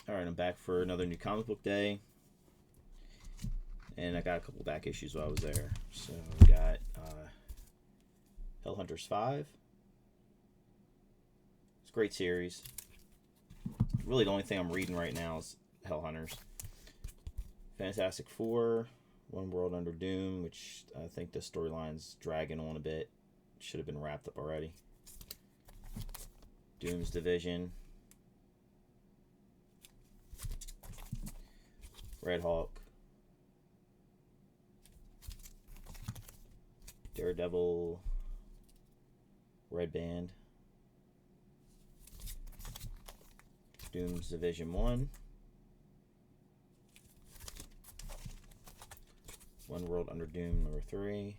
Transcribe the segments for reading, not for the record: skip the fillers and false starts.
Alright, I'm back for another new comic book day. And I got a couple back issues while I was there. So we got Hellhunters 5. It's a great series. Really the only thing I'm reading right now is Hellhunters. Fantastic Four, One World Under Doom, which I think the storyline's dragging on a bit. Should have been wrapped up already. Doom's Division. Red Hawk. Daredevil. Red Band. Doom's Division 1. One World Under Doom number 3.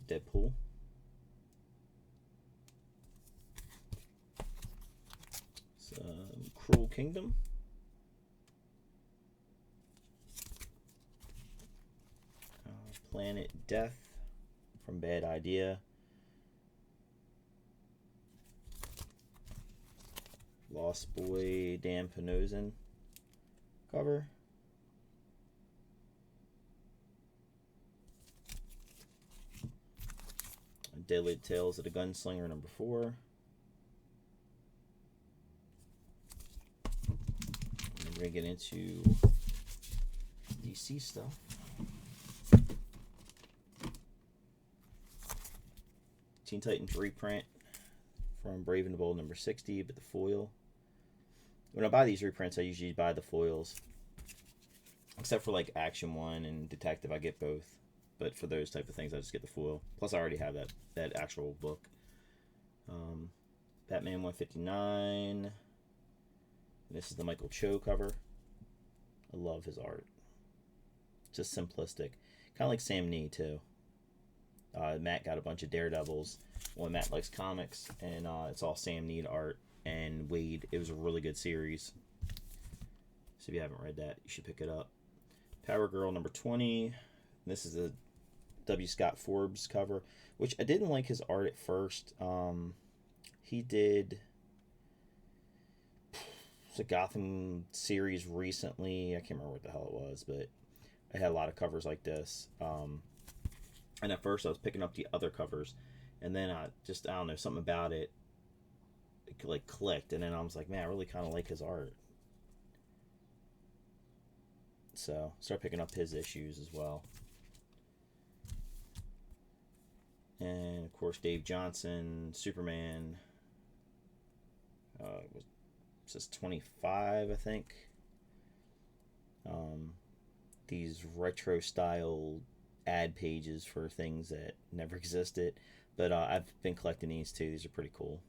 Deadpool. Cruel Kingdom. Planet Death from Bad Idea. Lost Boy Dan Panozin cover. Deadly Tales of the Gunslinger number 4. And we're going to get into DC stuff. Teen Titans reprint from Brave and the Bold number 60, but the foil. When I buy these reprints, I usually buy the foils. Except for like Action 1 and Detective, I get both. But for those type of things, I just get the foil. Plus, I already have that actual book. Batman 159. This is the Michael Cho cover. I love his art. Just simplistic. Kind of like Sam Nee, too. Matt got a bunch of Daredevils. Well, Matt likes comics, and it's all Sam Nee art and Wade. It was a really good series. So if you haven't read that, you should pick it up. Power Girl number 20. This is a W. Scott Forbes cover, which I didn't like his art at first. He did the Gotham series recently. I can't remember what the hell it was, but I had a lot of covers like this. And at first I was picking up the other covers, and then I don't know, something about it like clicked, and then I was like, man, I really kind of like his art. So start picking up his issues as well. And of course Dave Johnson, Superman. It says 25, I think. These retro style ad pages for things that never existed, but I've been collecting these too. These are pretty cool.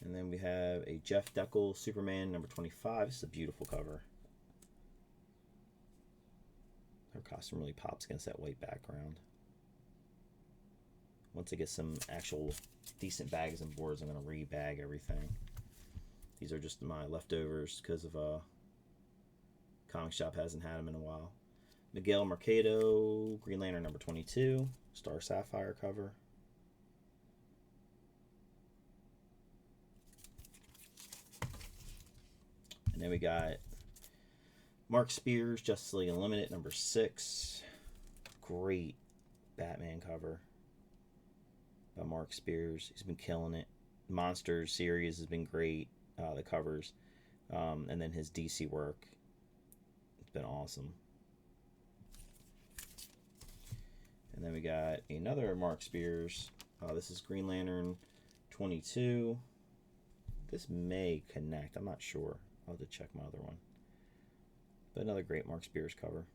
And then we have a Jeff Deckel Superman number 25. This is a beautiful cover. Her costume really pops against that white background. Once I get some actual decent bags and boards, I'm going to re-bag everything. These are just my leftovers because of Comic Shop hasn't had them in a while. Miguel Mercado, Green Lantern number 22, Star Sapphire cover. And then we got Mark Spears, Justice League Unlimited number 6. Great Batman cover by Mark Spears. He's been killing it. Monsters series has been great. The covers. And then his DC work. It's been awesome. And then we got another Mark Spears. This is Green Lantern 22. This may connect. I'm not sure. I'll have to check my other one. But another great Mark Spears cover.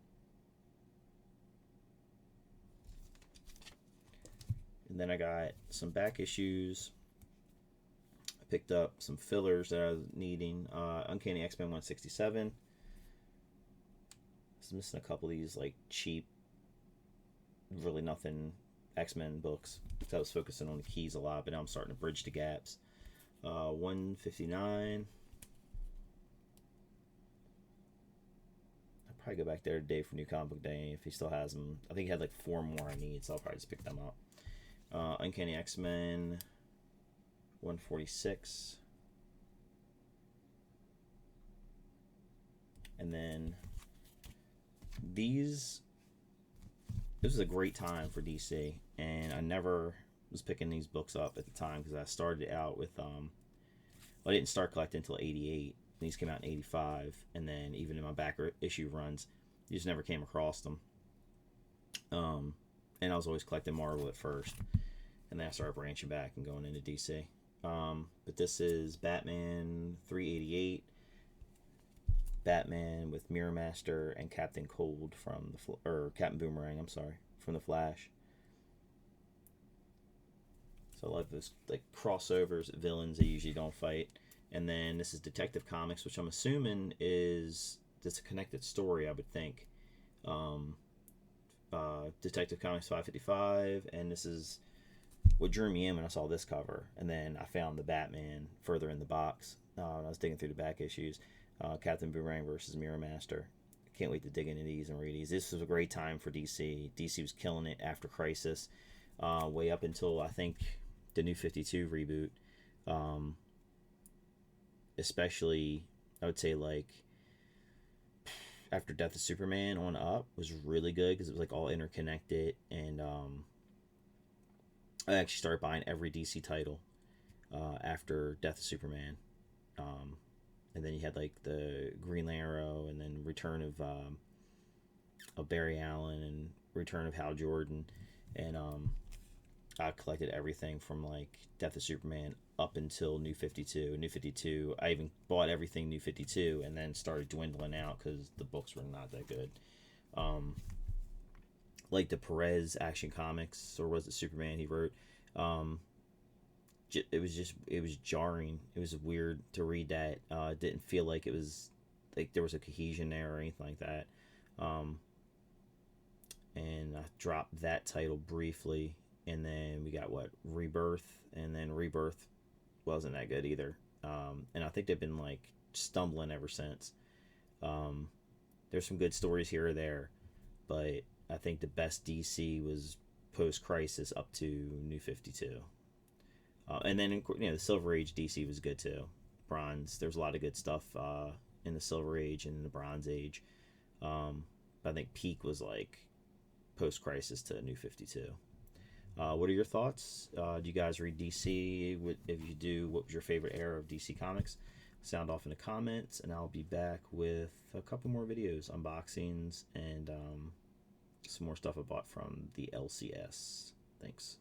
And then I got some back issues. I picked up some fillers that I was needing. Uncanny X-Men 167. I was missing a couple of these like cheap, really nothing X-Men books. So I was focusing on the keys a lot, but now I'm starting to bridge the gaps. 159. I probably go back there today for New Comic Book Day if he still has them. I think he had like 4 more I need, so I'll probably just pick them up. Uncanny X-Men 146. And then this was a great time for DC, and I never was picking these books up at the time because I started out with I didn't start collecting until 88. These came out in 85, and then even in my back issue runs, you just never came across them. And I was always collecting Marvel at first, and then I started branching back and going into DC. But this is Batman 388, Batman with Mirror Master and Captain Cold from or Captain Boomerang, I'm sorry, from the Flash. So I like those like crossovers, villains they usually don't fight. And then this is Detective Comics, which I'm assuming is just a connected story, I would think. Detective Comics 555, and this is what drew me in when I saw this cover. And then I found the Batman further in the box. I was digging through the back issues. Captain Boomerang versus Mirror Master. Can't wait to dig into these and read these. This was a great time for DC. DC was killing it after Crisis, way up until I think the New 52 reboot. Especially, I would say like after Death of Superman on up was really good because it was like all interconnected, and I actually started buying every DC title after Death of Superman. And then you had like the Green Arrow, and then Return of Barry Allen, and Return of Hal Jordan, and I collected everything from like Death of Superman up until New 52. New 52, I even bought everything New 52, and then started dwindling out because the books were not that good. Like the Perez Action Comics, or was it Superman he wrote? It was jarring. It was weird to read that. It didn't feel like it was like there was a cohesion there or anything like that. And I dropped that title briefly, and then we got Rebirth, and then Rebirth wasn't that good either. And I think they've been like stumbling ever since. There's some good stories here or there, but I think the best DC was post-Crisis up to New 52. And then the Silver Age DC was good too. Bronze, there's a lot of good stuff in the Silver Age and in the Bronze Age. But I think peak was like post-Crisis to New 52. What are your thoughts? Do you guys read DC? If you do, what was your favorite era of DC Comics? Sound off in the comments, and I'll be back with a couple more videos, unboxings, and some more stuff I bought from the LCS. Thanks.